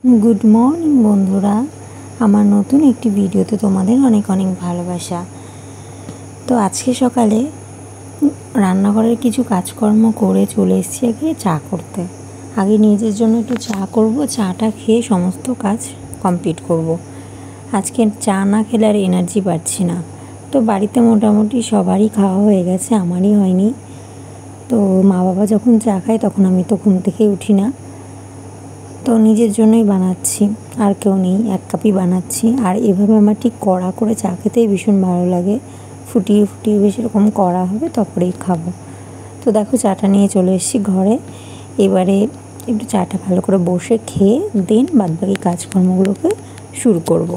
Good morning बंधुरा आमार नतून एक भिडियोते तोमादेर अनेक अनेक भालोबासा। तो आज के सकाले रान्नाघरेर किछु काजकर्म करे चले एसेछि आगे चा करते। आगे निजेर जोन्नो एकटु चा करब, चाटा खेये समस्त काज कमप्लीट करब। आजके चा ना खेले आर एनार्जी पाচ্ছি ना। तो बाड़ीते मोटामुटी सबारই खाওয়া হয়ে গেছে, আমারই হয়নি। तो मा बाबा যখন চা খায় তখন আমি তো ঘুম থেকে উঠি না, তো নিজের জন্যই বানাচ্ছি, আর কেউ নেই, এক কাপই বানাচ্ছি। আর এভাবে আমার ঠিক কড়া করে চা খেতেই ভীষণ ভালো লাগে। ফুটিয়ে ফুটিয়ে বেশ এরকম কড়া হবে তারপরেই খাবো। তো দেখো চাটা নিয়ে চলে এসেছি ঘরে। এবারে একটু চাটা ভালো করে বসে খেয়ে দেন বাদবাকি কাজকর্মগুলোকে শুরু করব।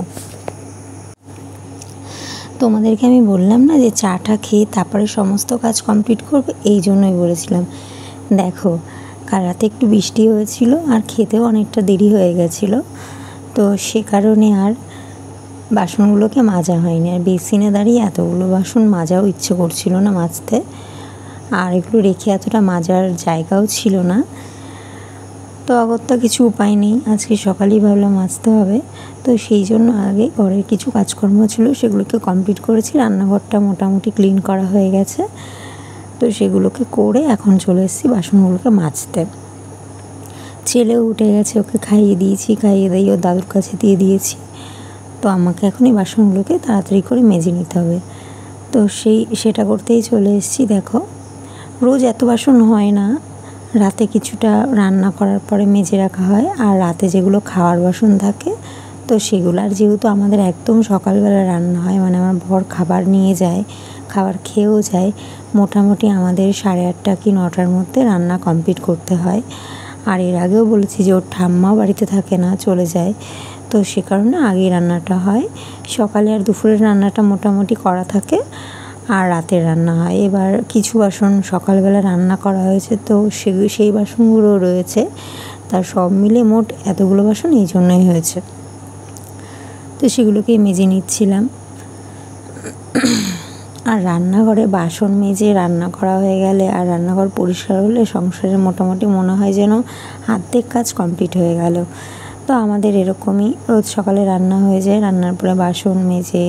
তোমাদেরকে আমি বললাম না যে চাটা খেয়ে তারপরে সমস্ত কাজ কমপ্লিট করব, এই জন্যই বলেছিলাম। দেখো কাল রাতে একটু বৃষ্টি হয়েছিল আর খেতেও অনেকটা দেরি হয়ে গেছিলো, তো সে কারণে আর বাসনগুলোকে মাজা হয়নি। আর বেসিনে দাঁড়িয়ে এতগুলো বাসন মাজাও ইচ্ছে করছিল না মাজতে, আর এগুলো রেখে এতটা মাজার জায়গাও ছিল না। তো অগত্যা কিছু উপায় নেই, আজকে সকালেই ভাবলাম মাজতে হবে। তো সেই জন্য আগে ঘরের কিছু কাজকর্ম ছিল সেগুলোকে কমপ্লিট করেছি। রান্নাঘরটা মোটামুটি ক্লিন করা হয়ে গেছে, তো সেগুলোকে করে এখন চলে এসেছি বাসনগুলোকে মাজতে। ছেলেও উঠে গেছে, ওকে খাইয়ে দিয়েছি, খাইয়ে দিয়ে ওর দাদুর কাছে দিয়ে দিয়েছি। তো আমাকে এখন এই বাসনগুলোকে তাড়াতাড়ি করে মেজে নিতে হবে। তো সেটা করতেই চলে এসেছি। দেখো রোজ এত বাসন হয় না, রাতে কিছুটা রান্না করার পরে মেজে রাখা হয়, আর রাতে যেগুলো খাওয়ার বাসন থাকে তো সেগুলো, আর যেহেতু আমাদের একদম সকালবেলা রান্না হয়, মানে আমার বর খাবার নিয়ে যায়, খাবার খেয়েও যায়, মোটামুটি আমাদের 8:30 কি 9টার মধ্যে রান্না কমপ্লিট করতে হয়। আর এর আগেও বলেছি যে ওর ঠাম্মাও বাড়িতে থাকে না, চলে যায়, তো সে কারণে আগেই রান্নাটা হয়। সকালে আর দুপুরের রান্নাটা মোটামুটি করা থাকে, আর রাতের রান্না হয়। এবার কিছু বাসন সকালবেলা রান্না করা হয়েছে, তো সেই বাসনগুলো রয়েছে, তার সব মিলে মোট এতগুলো বাসন এই জন্যই হয়েছে। তো সেগুলোকেই মেজে নিচ্ছিলাম। আর রান্নাঘরে বাসন মেজে রান্না করা হয়ে গেলে আর রান্নাঘর পরিষ্কার হলে সংসারে মোটামুটি মনে হয় যেন অর্ধেক কাজ কমপ্লিট হয়ে গেল। তো আমাদের এরকমই রোজ সকালে রান্না হয়ে যায়, রান্নার পরে বাসন মেজে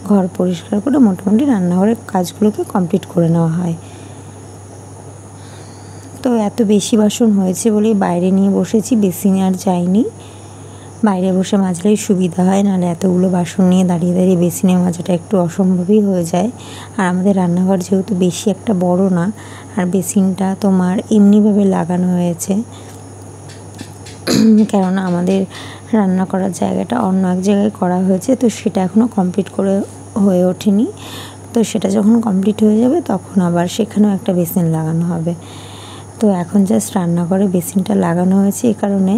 ঘর পরিষ্কার করে মোটামুটি রান্নাঘরের কাজগুলোকে কমপ্লিট করে নেওয়া হয়। তো এত বেশি বাসন হয়েছে বলেই বাইরে নিয়ে বসেছি, বেসিনে আর যাইনি। বাইরে বসে মাজলেই সুবিধা হয়, নাহলে এতগুলো বাসন নিয়ে দাঁড়িয়ে দাঁড়িয়ে বেসিনে মাজাটা একটু অসম্ভবই হয়ে যায়। আর আমাদের রান্নাঘর যেহেতু বেশি একটা বড় না, আর বেসিনটা তোমার এমনিভাবে লাগানো হয়েছে, কেননা আমাদের রান্না করার জায়গাটা অন্য এক জায়গায় করা হয়েছে, তো সেটা এখনও কমপ্লিট করে হয়ে ওঠেনি। তো সেটা যখন কমপ্লিট হয়ে যাবে তখন আবার সেখানেও একটা বেসিন লাগানো হবে। তো এখন জাস্ট রান্নাঘরে বেসিনটা লাগানো হয়েছে এই কারণে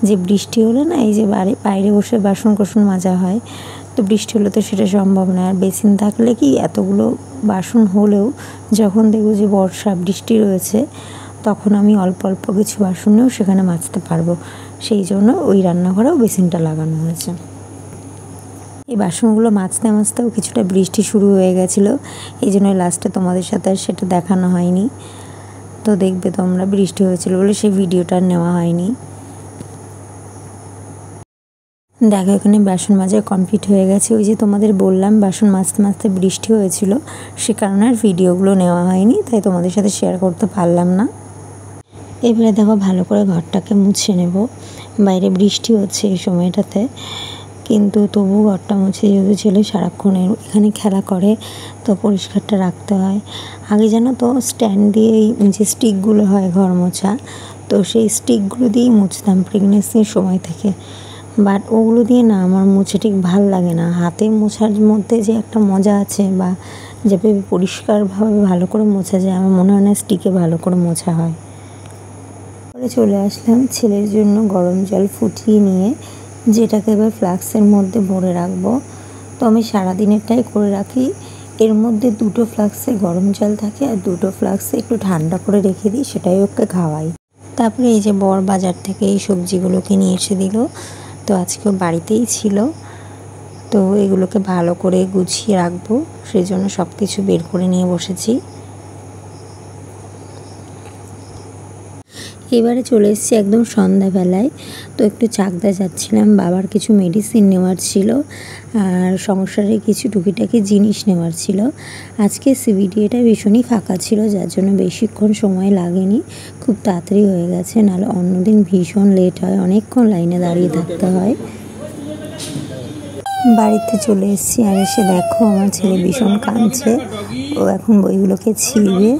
যে বৃষ্টি হলে না, এই যে বাইরে বসে বাসন কোসন মাজা হয়, তো বৃষ্টি হলে তো সেটা সম্ভব নয়। আর বেসিন থাকলে কি এতগুলো বাসন হলেও যখন দেখব যে বর্ষা বৃষ্টি রয়েছে, তখন আমি অল্প অল্প কিছু বাসন নিয়েও সেখানে মাজতে পারবো। সেই জন্য ওই রান্নাঘরেও বেসিনটা লাগানো হয়েছে। এই বাসনগুলো মাজতে মাজতেও কিছুটা বৃষ্টি শুরু হয়ে গেছিলো, এই জন্য লাস্টে তোমাদের সাথে আর সেটা দেখানো হয়নি। তো দেখবে তোমরা, বৃষ্টি হয়েছিল বলে সেই ভিডিওটা নেওয়া হয়নি। দেখো এখানে বাসন মাজা কমপ্লিট হয়ে গেছে। ওই যে তোমাদের বললাম বাসন মাজতে মাজতে বৃষ্টি হয়েছিল, সে কারণে আর ভিডিওগুলো নেওয়া হয়নি, তাই তোমাদের সাথে শেয়ার করতে পারলাম না। এবারে দেখো ভালো করে ঘরটাকে মুছে নেব। বাইরে বৃষ্টি হচ্ছে এই সময়টাতে, কিন্তু তবু ঘরটা মুছে, যেহেতু ছেলে সারাক্ষণ এখানে খেলা করে, তো পরিষ্কারটা রাখতে হয়। আগে জানো তো স্ট্যান্ড দিয়েই যে স্টিকগুলো হয় ঘর মোছা, তো সেই স্টিকগুলো দিয়েই মুছতাম প্রেগনেন্সির সময় থেকে। বাট ওগুলো দিয়ে না আমার মুছে ঠিক ভাল লাগে না। হাতে মোছার মধ্যে যে একটা মজা আছে, বা যেভাবে পরিষ্কারভাবে ভালো করে মোছা যায়, আমার মনে হয় না স্টিকে ভালো করে মোছা হয়। পরে চলে আসলাম ছেলের জন্য গরম জল ফুটিয়ে নিয়ে, যেটাকে এবার ফ্লাক্সের মধ্যে ভরে রাখবো। তো আমি সারাদিনেরটাই করে রাখি। এর মধ্যে 2টো ফ্লাক্সে গরম জল থাকে, আর 2টো ফ্লাক্সে একটু ঠান্ডা করে রেখে দিই, সেটাই ওকে খাওয়াই। তারপরে এই যে বর বাজার থেকে এই সবজিগুলোকে নিয়ে এসে দিল, তো আজকেও বাড়িতেই ছিল, তো এগুলোকে ভালো করে গুছিয়ে রাখবো, সেই জন্য সব কিছু বের করে নিয়ে বসেছি। এবারে চলে এসেছি একদম সন্ধ্যাবেলায়। তো একটু চাকদা যাচ্ছিলাম, বাবার কিছু মেডিসিন নেওয়ার ছিল আর সংসারে কিছু টুকিটাকি জিনিস নেওয়ার ছিল। আজকে সিবিডিটা ভীষণই ফাঁকা ছিল, যার জন্য বেশিক্ষণ সময় লাগেনি, খুব তাড়াতাড়ি হয়ে গেছে। নাহলে অন্যদিন ভীষণ লেট হয়, অনেকক্ষণ লাইনে দাঁড়িয়ে থাকতে হয়। বাড়িতে চলে এসেছি আর এসে দেখো আমার ছেলে ভীষণ কাঁদছে। ও এখন বইগুলোকে ছিঁড়বে,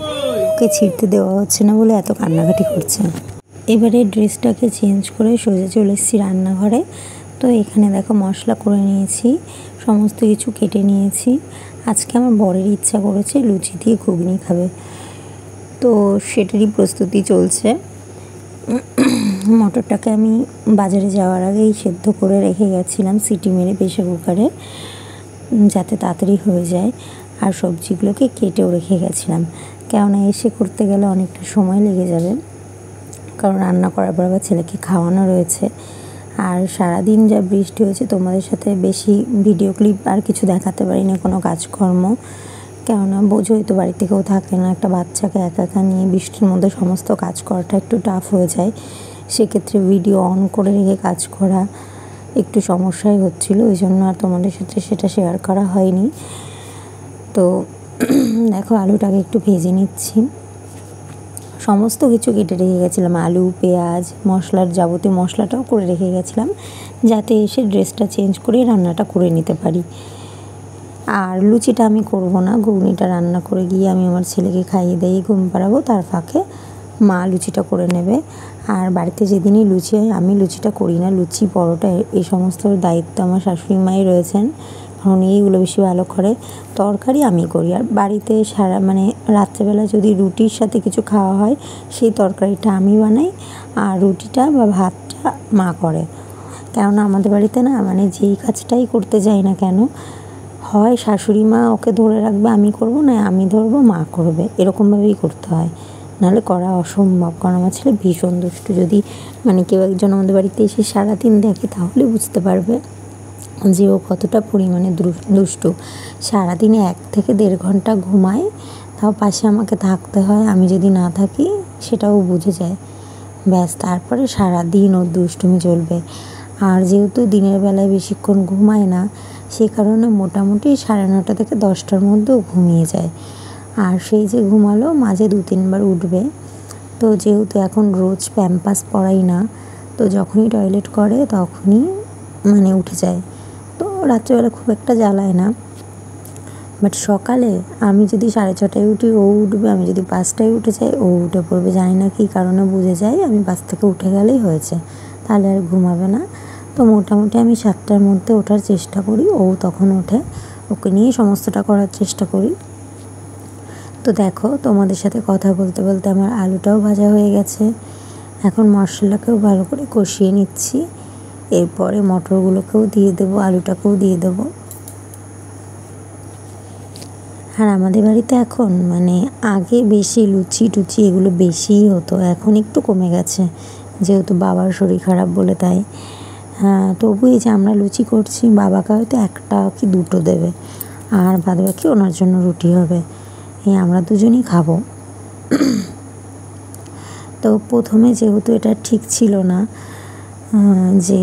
ওকে ছিঁড়তে দেওয়া হচ্ছে না বলে এত কান্নাকাটি করছে। এবারে ড্রেসটাকে চেঞ্জ করে সোজা চলে এসেছি রান্নাঘরে। তো এখানে দেখো মশলা করে নিয়েছি, সমস্ত কিছু কেটে নিয়েছি। আজকে আমার বরের ইচ্ছা করেছে লুচি দিয়ে ঘুগনি খাবে, তো সেটারই প্রস্তুতি চলছে। মটরটাকে আমি বাজারে যাওয়ার আগেই সেদ্ধ করে রেখে গেছিলাম সিটি মেরে প্রেসার কুকারে, যাতে তাড়াতাড়ি হয়ে যায়। আর সবজিগুলোকে কেটেও রেখে গেছিলাম, কেননা এসে করতে গেলে অনেকটা সময় লেগে যাবে, কারণ রান্না করার পর আবার ছেলেকে খাওয়ানো রয়েছে। আর সারাদিন যা বৃষ্টি হয়েছে, তোমাদের সাথে বেশি ভিডিও ক্লিপ আর কিছু দেখাতে পারি না, কোনো কাজকর্ম, কেননা বোঝোই তো বাড়িতে কেউ থাকে না, একটা বাচ্চাকে একা একা নিয়ে বৃষ্টির মধ্যে সমস্ত কাজ করাটা একটু টাফ হয়ে যায়। সেক্ষেত্রে ভিডিও অন করে রেখে কাজ করা একটু সমস্যাই হচ্ছিল, ওই জন্য আর তোমাদের সাথে সেটা শেয়ার করা হয়নি। তো দেখো আলুটাকে একটু ভেজে নিচ্ছি, সমস্ত কিছু কেটে রেখে গেছিলাম, আলু, পেঁয়াজ, মশলার যাবতীয় মশলাটাও করে রেখে গেছিলাম, যাতে এসে ড্রেসটা চেঞ্জ করে রান্নাটা করে নিতে পারি। আর লুচিটা আমি করব না, ঘুগনিটা রান্না করে গিয়ে আমি আমার ছেলেকে খাইয়ে দিয়ে ঘুম পাড়াবো, তার ফাঁকে মা লুচিটা করে নেবে। আর বাড়িতে যেদিনই লুচি হয় আমি লুচিটা করি না, লুচি পরোটা এই সমস্ত দায়িত্ব আমার শাশুড়ি মাই রয়েছেন, কারণ এইগুলো বেশি ভালো করে। তরকারি আমি করি, আর বাড়িতে রাত্রেবেলা যদি রুটির সাথে কিছু খাওয়া হয় সেই তরকারিটা আমি বানাই, আর রুটিটা বা ভাতটা মা করে। কেননা আমাদের বাড়িতে না যেই কাজটাই করতে যাই না কেন, হয় শাশুড়ি মা ওকে ধরে রাখবে আমি করব, না আমি ধরবো মা করবে, এরকমভাবেই করতে হয়, নাহলে করা অসম্ভব। কারণ আমার ছেলে ভীষণ দুষ্টু, যদি কেউ একজন আমাদের বাড়িতে এসে সারাদিন দেখে তাহলে বুঝতে পারবে যে ও কতটা পরিমাণে দুষ্টু। সারাদিনে 1 থেকে 1.5 ঘন্টা ঘুমায়, তাও পাশে আমাকে থাকতে হয়, আমি যদি না থাকি সেটাও বুঝে যায়, ব্যাস তারপরে সারাদিন ওর দুষ্টুমি চলবে। আর যেহেতু দিনের বেলায় বেশিক্ষণ ঘুমায় না, সেই কারণে মোটামুটি 9:30 থেকে 10টার মধ্যেও ঘুমিয়ে যায়। আর সেই যে ঘুমালো মাঝে 2-3 বার উঠবে। তো যেহেতু এখন রোজ প্যাম্পাস পরাই না, তো যখনই টয়লেট করে তখনই উঠে যায়, তো রাত্রেবেলা খুব একটা জ্বালায় না। বাট সকালে আমি যদি 6:30টায় উঠি ও উঠবে, আমি যদি 5টায় উঠে যাই ও উঠে পড়বে, জানি না কী কারণে বুঝে যায় আমি 5 থেকে উঠে গেলেই হয়েছে, তাহলে আর ঘুমাবে না। তো মোটামুটি আমি 7টার মধ্যে ওঠার চেষ্টা করি, ও তখন ওঠে, ওকে নিয়ে সমস্তটা করার চেষ্টা করি। তো দেখো তোমাদের সাথে কথা বলতে বলতে আমার আলুটাও ভাজা হয়ে গেছে, এখন মশলাকেও ভালো করে কষিয়ে নিচ্ছি, এরপরে মটরগুলোকেও দিয়ে দেবো, আলুটাকেও দিয়ে দেবো। আর আমাদের বাড়িতে এখন আগে বেশি লুচি টুচি এগুলো বেশিই হতো, এখন একটু কমে গেছে, যেহেতু বাবার শরীর খারাপ বলে তাই। তবু এই যে আমরা লুচি করছি, বাবাকে হয়তো 1টা কি 2টো দেবে, আর বাদবাকি ওনার জন্য রুটি হবে, আমরা দুজনই খাবো। তো প্রথমে যেহেতু এটা ঠিক ছিল না, যে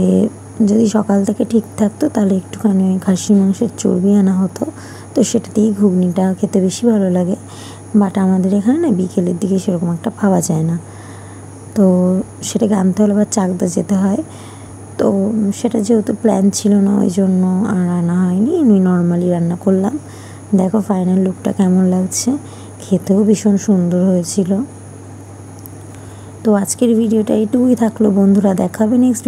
যদি সকাল থেকে ঠিক থাকতো তাহলে একটুখানি খাসির মাংসের চর্বি আনা হতো, তো সেটা দিয়েই ঘুগনিটা খেতে বেশি ভালো লাগে। বাট আমাদের এখানে না বিকেলের দিকে সেরকম একটা পাওয়া যায় না, তো সেটাকে আনতে হলে আবার চাকদা যেতে হয়। তো সেটা যেহেতু প্ল্যান ছিল না, ওই জন্য আর আনা হয়নি, আমি নর্মালি রান্না করলাম। দেখো ফাইনাল লুকটা কেমন লাগছে, খেতেও ভীষণ সুন্দর হয়েছিল। তো আজকের ভিডিওটা এইটুকুই থাকলো বন্ধুরা, দেখা হবে নেক্সট